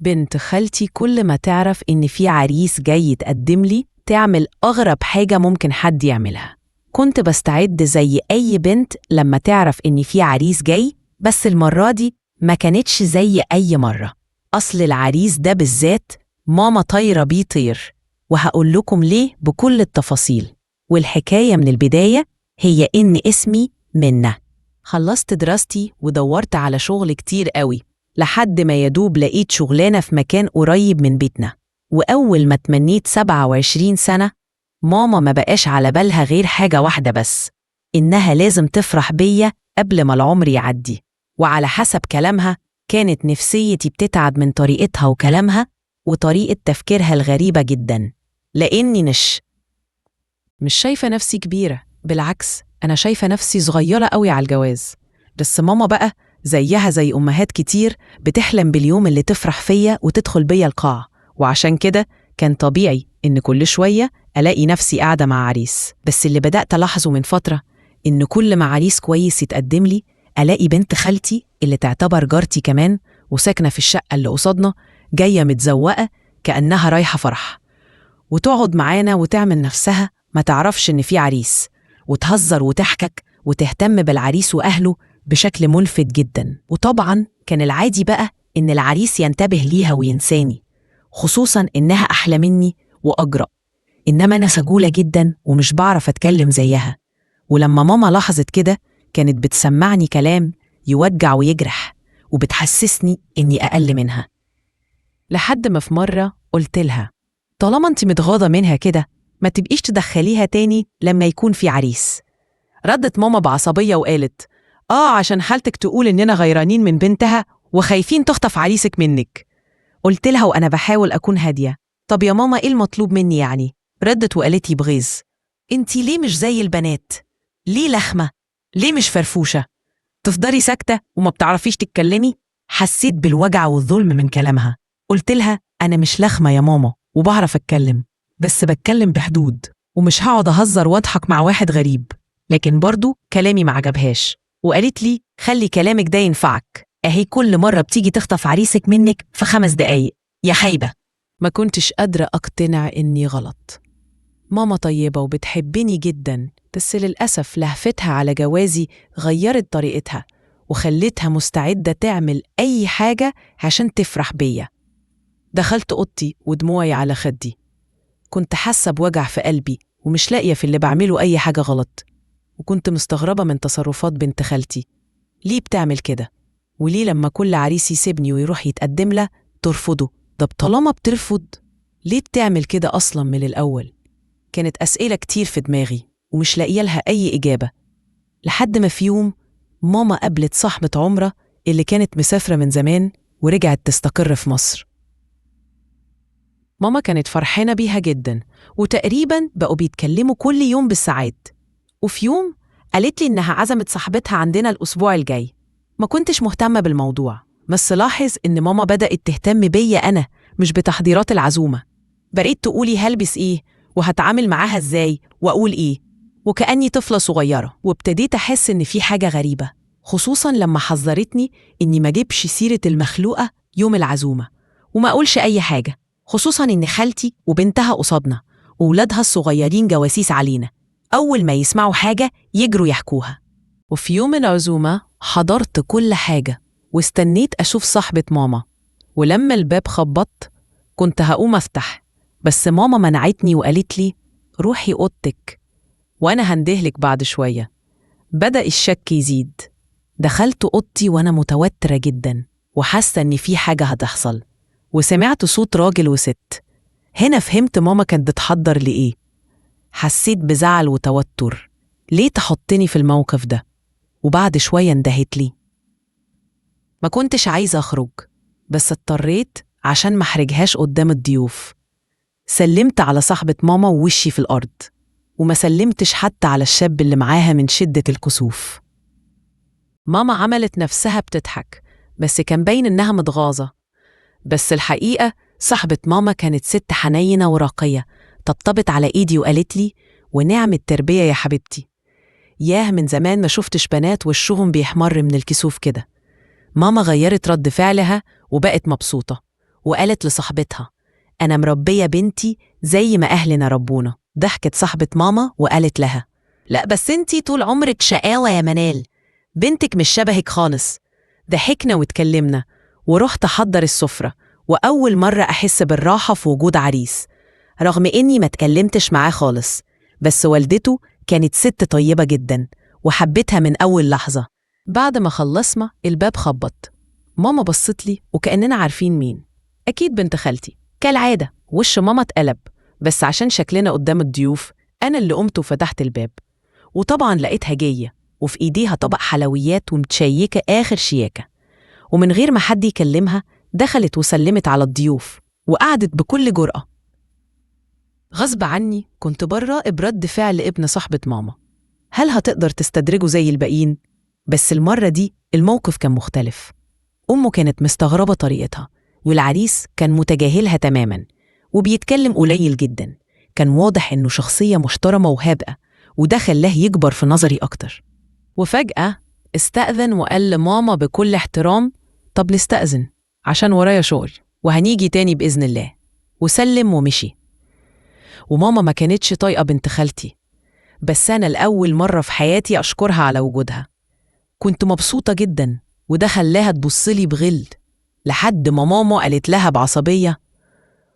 بنت خالتي كل ما تعرف إن في عريس جاي يتقدم لي تعمل أغرب حاجة ممكن حد يعملها. كنت بستعد زي أي بنت لما تعرف إن في عريس جاي، بس المرة دي ما كانتش زي أي مرة. أصل العريس ده بالذات ماما طايرة بيه طير، وهقول لكم ليه بكل التفاصيل. والحكاية من البداية هي إن اسمي منة. خلصت دراستي ودورت على شغل كتير قوي لحد ما يدوب لقيت شغلانة في مكان قريب من بيتنا. وأول ما تمنيت 27 سنة ماما ما بقاش على بالها غير حاجة واحدة بس، إنها لازم تفرح بيا قبل ما العمر يعدي. وعلى حسب كلامها كانت نفسيتي بتتعب من طريقتها وكلامها وطريقة تفكيرها الغريبة جدا. لأني مش شايفة نفسي كبيرة، بالعكس أنا شايفة نفسي صغيرة قوي على الجواز. بس ماما بقى زيها زي أمهات كتير بتحلم باليوم اللي تفرح فيا وتدخل بيا القاعة، وعشان كده كان طبيعي إن كل شوية ألاقي نفسي قاعدة مع عريس. بس اللي بدأت ألاحظه من فترة إن كل ما عريس كويس يتقدم لي ألاقي بنت خالتي اللي تعتبر جارتي كمان وساكنة في الشقة اللي قصادنا جاية متزوقة كأنها رايحة فرح، وتقعد معانا وتعمل نفسها ما تعرفش إن في عريس، وتهزر وتحكك وتهتم بالعريس وأهله بشكل ملفت جدا. وطبعا كان العادي بقى إن العريس ينتبه ليها وينساني، خصوصا إنها أحلى مني وأجرأ. إنما أنا سجولة جدا ومش بعرف أتكلم زيها، ولما ماما لاحظت كده كانت بتسمعني كلام يوجع ويجرح وبتحسسني إني أقل منها. لحد ما في مرة قلت لها طالما أنت متغاضة منها كده ما تبقيش تدخليها تاني لما يكون في عريس. ردت ماما بعصبية وقالت عشان خالتك تقول إننا غيرانين من بنتها وخايفين تخطف عريسك منك. قلت لها وأنا بحاول أكون هادية طب يا ماما إيه المطلوب مني يعني؟ ردت وقالت لي بغيظ أنتي ليه مش زي البنات؟ ليه لخمة؟ ليه مش فرفوشة؟ تفضلي ساكتة وما بتعرفيش تتكلمي؟ حسيت بالوجع والظلم من كلامها. قلت لها أنا مش لخمة يا ماما وبعرف أتكلم، بس بتكلم بحدود ومش هقعد أهزر وأضحك مع واحد غريب. لكن برضو كلامي ما عجبهاش وقالت لي خلي كلامك ده ينفعك، أهي كل مرة بتيجي تخطف عريسك منك في 5 دقايق يا خايبة. ما كنتش قادرة أقتنع إني غلط. ماما طيبة وبتحبني جدا، بس للأسف لهفتها على جوازي غيرت طريقتها وخلتها مستعدة تعمل أي حاجة عشان تفرح بيا. دخلت أوضتي ودموعي على خدي، كنت حاسة بوجع في قلبي ومش لاقية في اللي بعمله أي حاجة غلط. وكنت مستغربة من تصرفات بنت خالتي، ليه بتعمل كده؟ وليه لما كل عريس يسيبني ويروح يتقدم له ترفضه؟ ده طالما بترفض ليه بتعمل كده أصلا من الأول؟ كانت أسئلة كتير في دماغي ومش لاقيه لها أي إجابة، لحد ما في يوم ماما قابلت صاحبة عمرة اللي كانت مسافرة من زمان ورجعت تستقر في مصر. ماما كانت فرحانة بيها جدا وتقريبا بقوا بيتكلموا كل يوم بالساعات. وفي يوم قالت لي إنها عزمت صاحبتها عندنا الأسبوع الجاي. ما كنتش مهتمة بالموضوع، بس لاحظ إن ماما بدأت تهتم بيا أنا مش بتحضيرات العزومة. بقيت تقولي هلبس إيه وهتعامل معاها إزاي وأقول إيه، وكأني طفلة صغيرة. وابتديت أحس إن في حاجة غريبة، خصوصاً لما حذرتني إني ما جيبش سيرة المخلوقة يوم العزومة وما أقولش أي حاجة، خصوصاً إن خالتي وبنتها قصادنا وولادها الصغيرين جواسيس علينا، أول ما يسمعوا حاجة يجروا يحكوها. وفي يوم العزومة حضرت كل حاجة واستنيت أشوف صاحبة ماما، ولما الباب خبط كنت هقوم أفتح، بس ماما منعتني وقالت لي روحي أوضتك وأنا هندهلك بعد شوية. بدأ الشك يزيد. دخلت أوضتي وأنا متوترة جدا وحاسة إن في حاجة هتحصل، وسمعت صوت راجل وست. هنا فهمت ماما كانت بتحضر لإيه. حسيت بزعل وتوتر، ليه تحطني في الموقف ده؟ وبعد شوية اندهت لي. ما كنتش عايزة أخرج بس اضطريت عشان ما احرجهاش قدام الضيوف. سلمت على صاحبة ماما ووشي في الأرض، وما سلمتش حتى على الشاب اللي معاها من شدة الكسوف. ماما عملت نفسها بتضحك بس كان باين إنها متغاظة. بس الحقيقة صاحبة ماما كانت ست حنينة وراقية، طبطبت على إيدي وقالت لي ونعم التربية يا حبيبتي. ياه من زمان ما شفتش بنات وشهم بيحمر من الكسوف كده. ماما غيرت رد فعلها وبقت مبسوطة وقالت لصاحبتها: أنا مربية بنتي زي ما أهلنا ربونا. ضحكت صاحبة ماما وقالت لها: لا بس انتي طول عمرك شقاوة يا منال، بنتك مش شبهك خالص. ضحكنا واتكلمنا ورحت أحضر السفرة، وأول مرة أحس بالراحة في وجود عريس، رغم إني ما اتكلمتش معاه خالص. بس والدته كانت ست طيبة جدا وحبتها من أول لحظة. بعد ما خلصنا الباب خبط، ماما بصت لي وكأننا عارفين مين. أكيد بنت خالتي. كالعادة وش ماما اتقلب، بس عشان شكلنا قدام الضيوف أنا اللي قمت وفتحت الباب، وطبعا لقيتها جاية وفي إيديها طبق حلويات ومتشيكة آخر شياكة. ومن غير ما حد يكلمها دخلت وسلمت على الضيوف وقعدت بكل جرأة. غصب عني كنت برا برد فعل ابن صاحبة ماما، هل هتقدر تستدرجه زي الباقيين؟ بس المرة دي الموقف كان مختلف. أمه كانت مستغربة طريقتها، والعريس كان متجاهلها تماما وبيتكلم قليل جدا. كان واضح إنه شخصية محترمة وهادئة، وده خلاه يكبر في نظري أكتر. وفجأة استأذن وقال لماما بكل احترام: طب نستأذن عشان ورايا شغل وهنيجي تاني بإذن الله. وسلم ومشي. وماما ما كانتش طايقة بنت خالتي، بس أنا لأول مرة في حياتي أشكرها على وجودها. كنت مبسوطة جدا، وده خلاها تبصلي بغل، لحد ما ماما قالت لها بعصبية: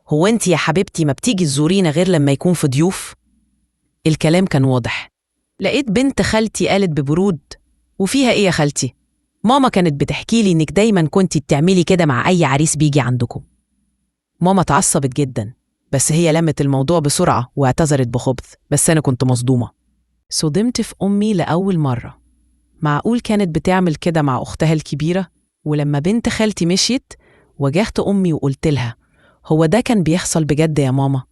هو انت يا حبيبتي ما بتيجي تزورينا غير لما يكون في ضيوف؟ الكلام كان واضح. لقيت بنت خالتي قالت ببرود: وفيها ايه يا خالتي؟ ماما كانت بتحكي لي انك دايما كنتي بتعملي كده مع اي عريس بيجي عندكم. ماما اتعصبت جدا، بس هي لمت الموضوع بسرعة واعتذرت بخبث، بس أنا كنت مصدومة. صدمت في أمي لأول مرة. معقول كانت بتعمل كده مع أختها الكبيرة؟ ولما بنت خالتي مشيت واجهت أمي وقلت لها: هو ده كان بيحصل بجد يا ماما؟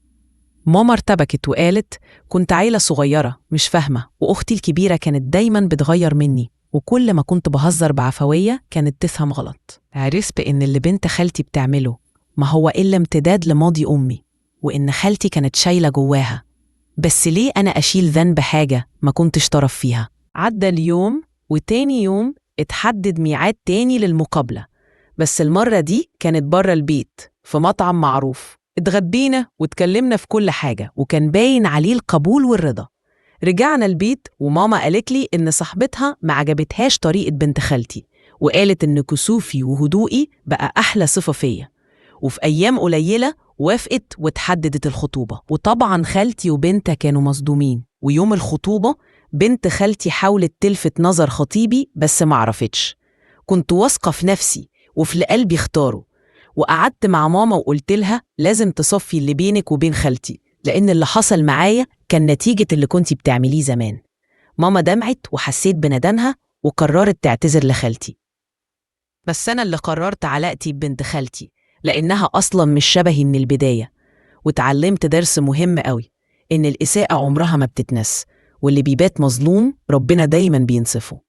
ماما ارتبكت وقالت: كنت عيلة صغيرة مش فاهمة، وأختي الكبيرة كانت دايما بتغير مني، وكل ما كنت بهزر بعفوية كانت تفهم غلط. عرفت بإن اللي بنت خالتي بتعمله ما هو إلا امتداد لماضي أمي، وإن خالتي كانت شايلة جواها. بس ليه أنا أشيل ذنب حاجة ما كنتش طرف فيها؟ عدى اليوم وتاني يوم اتحدد ميعاد تاني للمقابلة، بس المرة دي كانت بره البيت في مطعم معروف. اتغدينا واتكلمنا في كل حاجة وكان باين عليه القبول والرضا. رجعنا البيت وماما قالت لي إن صاحبتها ما عجبتهاش طريقة بنت خالتي، وقالت إن كسوفي وهدوئي بقى أحلى صفة فيا. وفي أيام قليلة وافقت وتحددت الخطوبة، وطبعا خالتي وبنتها كانوا مصدومين. ويوم الخطوبة بنت خالتي حاولت تلفت نظر خطيبي بس ما عرفتش. كنت واثقة في نفسي وفي اللي قلبي اختاره، وقعدت مع ماما وقلت لها: لازم تصفي اللي بينك وبين خالتي، لأن اللي حصل معايا كان نتيجة اللي كنتي بتعمليه زمان. ماما دمعت وحسيت بندمها وقررت تعتذر لخالتي. بس أنا اللي قررت علاقتي ببنت خالتي، لأنها أصلاً مش شبهي من البداية. وتعلمت درس مهم قوي: إن الإساءة عمرها ما بتتنس، واللي بيبات مظلوم ربنا دايماً بينصفه.